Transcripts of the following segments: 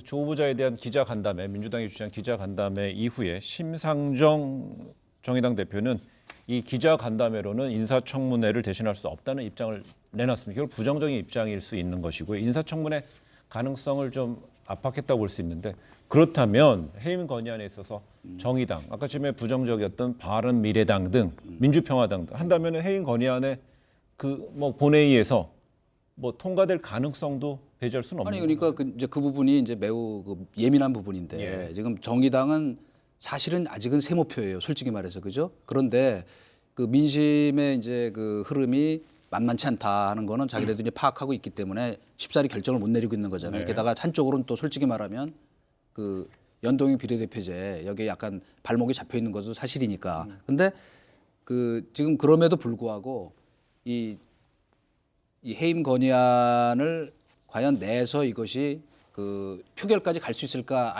조 후보자에 대한 기자 간담회, 민주당이 주최한 기자 간담회 이후에 심상정 정의당 대표는 이 기자 간담회로는 인사청문회를 대신할 수 없다는 입장을 내놨습니다. 이걸 부정적인 입장일 수 있는 것이고요. 인사청문회 가능성을 좀 압박했다고 볼 수 있는데, 그렇다면 해임 건의안에 있어서 정의당, 아까 처음에 부정적이었던 바른미래당 등 민주평화당 등 한다면 해임 건의안에 본회의에서 통과될 가능성도 배제할 수는 없는 아니 그러니까 그 부분이 이제 매우 예민한 부분인데 지금 정의당은 사실은 아직은 세모표예요. 솔직히 말해서 그죠? 그런데 그 민심의 이제 그 흐름이 만만치 않다 하는 거는 자기네도 이제 파악하고 있기 때문에 쉽사리 결정을 못 내리고 있는 거잖아요. 게다가 한쪽으로는 또 솔직히 말하면 그 연동형 비례대표제 여기에 약간 발목이 잡혀 있는 것도 사실이니까. 근데 그 지금 그럼에도 불구하고 이 해임 건의안을 과연 내서 이것이 그 표결까지 갈 수 있을까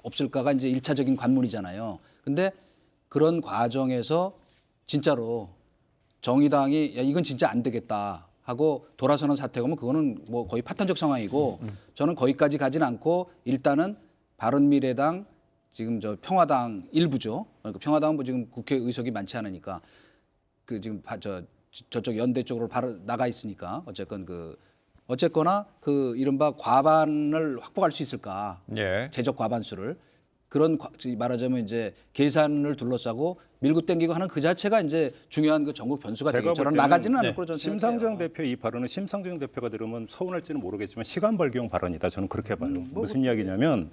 없을까가 이제 1차적인 관문이잖아요. 근데 그런 과정에서 진짜로 정의당이 야 이건 진짜 안 되겠다 하고 돌아서는 사태가 오면 그거는 뭐 거의 파탄적 상황이고 저는 거기까지 가진 않고 일단은 바른미래당 지금 저 평화당 일부죠. 그러니까 평화당은 뭐 지금 국회 의석이 많지 않으니까 그 지금 저쪽 연대 쪽으로 바로 나가 있으니까 어쨌거나 그 이른바 과반을 확보할 수 있을까? 재적 과반수를 그런 말하자면 이제 계산을 둘러싸고 밀고 당기고 하는 그 자체가 이제 중요한 그 전국 변수가 되겠죠. 나가지는 않을 거로 저는 심상정 대표 이 발언은 심상정 대표가 들으면 서운할지는 모르겠지만 시간 벌기용 발언이다. 저는 그렇게 봐요. 무슨 이야기냐면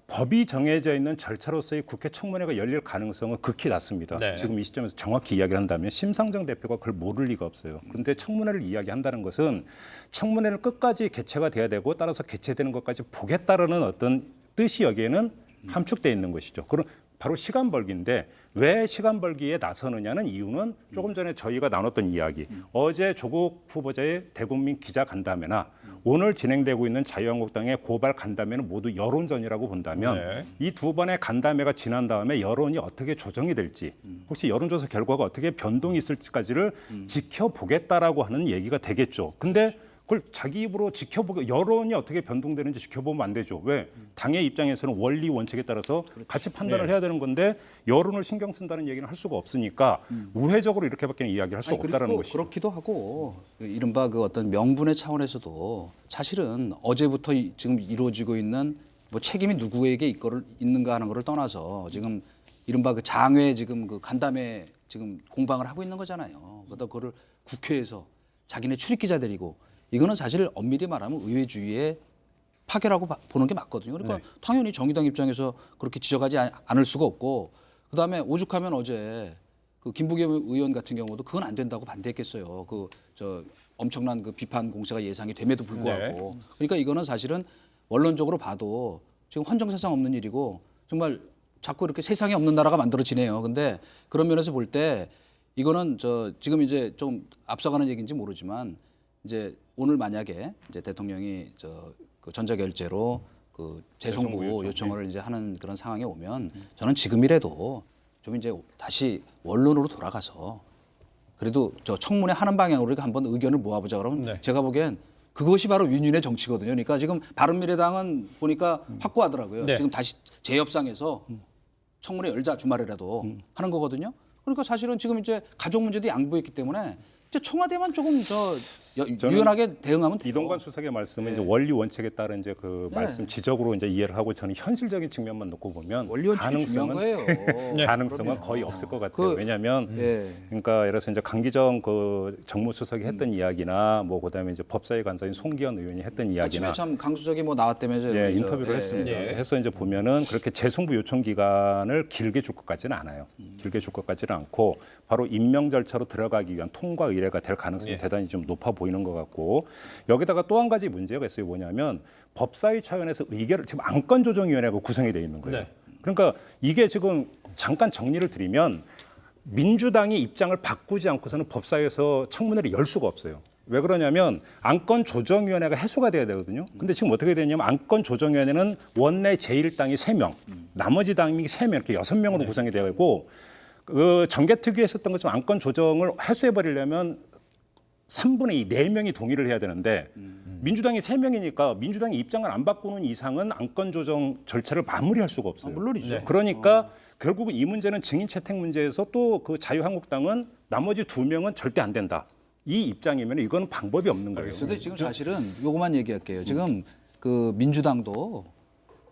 법이 정해져 있는 절차로서의 국회 청문회가 열릴 가능성은 극히 낮습니다. 지금 이 시점에서 정확히 이야기를 한다면 심상정 대표가 그걸 모를 리가 없어요. 그런데 청문회를 이야기한다는 것은 청문회는 끝까지 개최가 돼야 되고 따라서 개최되는 것까지 보겠다라는 어떤 뜻이 여기에는 함축되어 있는 것이죠. 그럼 바로 시간 벌기인데 왜 시간 벌기에 나서느냐는 이유는 조금 전에 저희가 나눴던 이야기. 어제 조국 후보자의 대국민 기자 간담회나 오늘 진행되고 있는 자유한국당의 고발 간담회는 모두 여론전이라고 본다면 이 두 번의 간담회가 지난 다음에 여론이 어떻게 조정이 될지 혹시 여론조사 결과가 어떻게 변동이 있을지까지를 지켜보겠다라고 하는 얘기가 되겠죠. 근데 그걸 자기 입으로 여론이 어떻게 변동되는지 지켜보면 안 되죠. 왜? 당의 입장에서는 원리 원칙에 따라서 같이 판단을 해야 되는 건데 여론을 신경 쓴다는 얘기는 할 수가 없으니까 우회적으로 이렇게밖에 이야기를 할 수 없다라는 것이죠. 그렇기도 하고 이른바 그 어떤 명분의 차원에서도 사실은 어제부터 지금 이루어지고 있는 뭐 책임이 누구에게 있는가 하는 것을 떠나서 지금 이른바 그 장외 지금 그 간담회 지금 공방을 하고 있는 거잖아요. 그러다 그거를 국회에서 자기네 출입기자 데리고 이거는 사실 엄밀히 말하면 의회주의의 파괴라고 보는 게 맞거든요. 그러니까 당연히 정의당 입장에서 그렇게 지적하지 않을 수가 없고 그다음에 오죽하면 어제 그 김부겸 의원 같은 경우도 그건 안 된다고 반대했겠어요. 엄청난 그 비판 공세가 예상이 됨에도 불구하고 그러니까 이거는 사실은 원론적으로 봐도 지금 헌정사상 없는 일이고 정말 자꾸 이렇게 세상에 없는 나라가 만들어지네요. 근데 그런 면에서 볼 때 이거는 지금 이제 좀 앞서가는 얘기인지 모르지만 이제 오늘 만약에 이제 대통령이 그 전자결제로 그 재송부 요청을 이제 하는 그런 상황에 오면 저는 지금이라도 좀 이제 다시 원론으로 돌아가서 그래도 청문회 하는 방향으로 우리가 한번 의견을 모아보자 그러면 제가 보기엔 그것이 바로 윤윤의 정치거든요. 그러니까 지금 바른미래당은 보니까 확고하더라고요. 지금 다시 재협상해서 청문회 열자 주말이라도 하는 거거든요. 그러니까 사실은 지금 이제 가족 문제도 양보했기 때문에 이제 청와대만 조금 유연하게 대응하면 돼요. 이동관 수석의 말씀은 이제 원리 원칙에 따른 이제 그 말씀 지적으로 이제 이해를 하고 저는 현실적인 측면만 놓고 보면 원리 원칙이 중요한 거예요. 가능성은 거의 없을 것 같아요. 왜냐하면 그러니까 예를 들어서 이제 강기정 그 정무수석이 했던 이야기나 뭐 그다음에 이제 법사위 간사인 송기현 의원이 했던 이야기나 아침에 참 강 수석이 뭐 나왔다면서요. 인터뷰를 했습니다. 해서 이제 보면은 그렇게 재송부 요청 기간을 길게 줄 것 같지는 않아요. 길게 줄 것 같지는 않고 바로 임명 절차로 들어가기 위한 통과 의뢰가 될 가능성이 대단히 좀 높아 보이는 것 같고 여기다가 또 한 가지 문제가 있어요. 뭐냐면 법사위 차원에서 의결을 지금 안건조정위원회가 구성이 되어 있는 거예요. 그러니까 이게 지금 잠깐 정리를 드리면 민주당이 입장을 바꾸지 않고서는 법사위에서 청문회를 열 수가 없어요. 왜 그러냐면 안건조정위원회가 해소가 돼야 되거든요. 근데 지금 어떻게 되냐면 안건조정위원회는 원내 제1당이 3명, 나머지 당이 3명 이렇게 6명으로 구성이 되어 있고 그 정개특위에 했었던 것처럼 안건 조정을 해소해 버리려면 3분의 2, 4명이 동의를 해야 되는데 민주당이 3명이니까 민주당이 입장을 안 바꾸는 이상은 안건 조정 절차를 마무리할 수가 없어요. 물론이죠. 그러니까 결국은 이 문제는 증인 채택 문제에서 또 그 자유한국당은 나머지 2명은 절대 안 된다. 이 입장이면 이건 방법이 없는 거예요. 근데 지금 사실은 요거만 얘기할게요. 지금 그 민주당도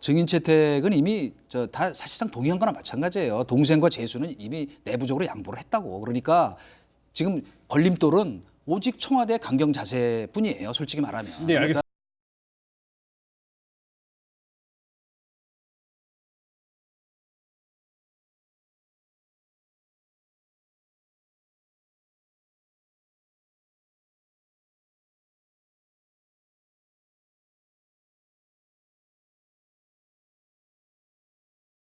증인 채택은 이미 다 사실상 동의한 거나 마찬가지예요. 동생과 재수는 이미 내부적으로 양보를 했다고. 그러니까 지금 걸림돌은 오직 청와대 강경 자세뿐이에요. 솔직히 말하면. 네, 알겠습니다.